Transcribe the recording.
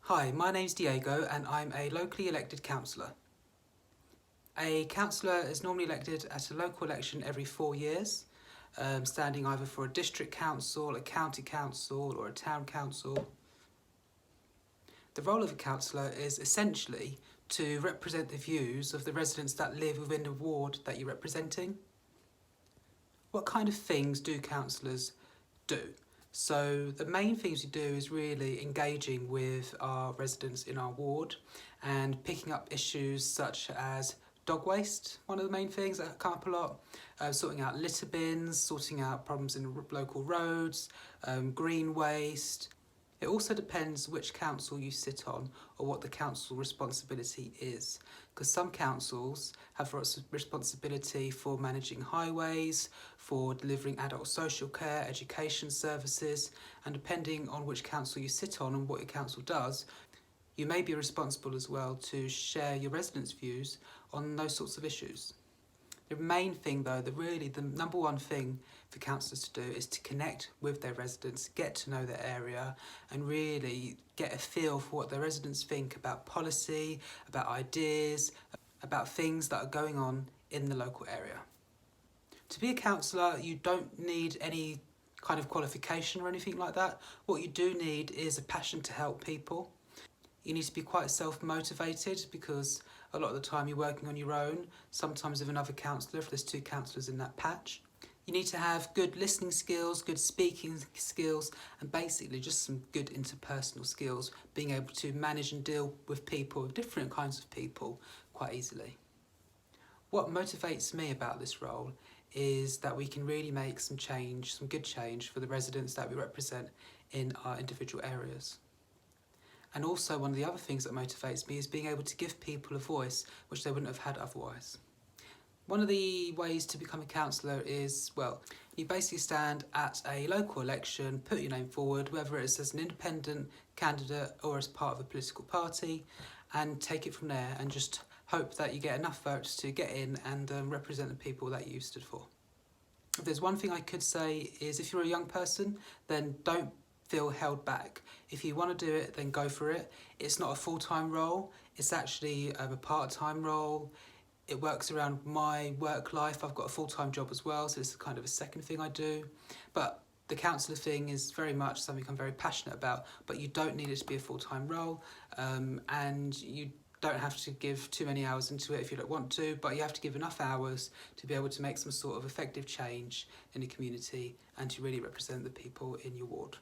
Hi, my name's Diogo and I'm a locally elected councillor. A councillor is normally elected at a local election every 4 years, standing either for a district council, a county council or a town council. The role of a councillor is essentially to represent the views of the residents that live within the ward that you're representing. What kind of things do councillors do? So the main things we do is really engaging with our residents in our ward and picking up issues such as dog waste, one of the main things that come up a lot, sorting out litter bins, sorting out problems in local roads, green waste. It also depends which council you sit on or what the council responsibility is, because some councils have responsibility for managing highways, for delivering adult social care, education services, and depending on which council you sit on and what your council does, you may be responsible as well to share your residents' views on those sorts of issues. The main thing though, the number one thing for councillors to do is to connect with their residents, get to know their area and really get a feel for what their residents think about policy, about ideas, about things that are going on in the local area. To be a councillor, you don't need any kind of qualification or anything like that. What you do need is a passion to help people. You need to be quite self-motivated because a lot of the time you're working on your own, sometimes with another councillor if there's 2 councillors in that patch. You need to have good listening skills, good speaking skills, and basically just some good interpersonal skills, being able to manage and deal with people, different kinds of people, quite easily. What motivates me about this role is that we can really make some change, some good change for the residents that we represent in our individual areas. And also one of the other things that motivates me is being able to give people a voice which they wouldn't have had otherwise. One of the ways to become a councillor is, well, you basically stand at a local election, put your name forward, whether it's as an independent candidate or as part of a political party, and take it from there and just hope that you get enough votes to get in and represent the people that you stood for. If there's one thing I could say is if you're a young person, then don't feel held back. If you want to do it, then go for it. It's not a full-time role, it's actually a part-time role. It works around my work life. I've got a full-time job as well, so this is kind of a second thing I do. But the councillor thing is very much something I'm very passionate about, but you don't need it to be a full-time role, and you don't have to give too many hours into it if you don't want to, but you have to give enough hours to be able to make some sort of effective change in the community and to really represent the people in your ward.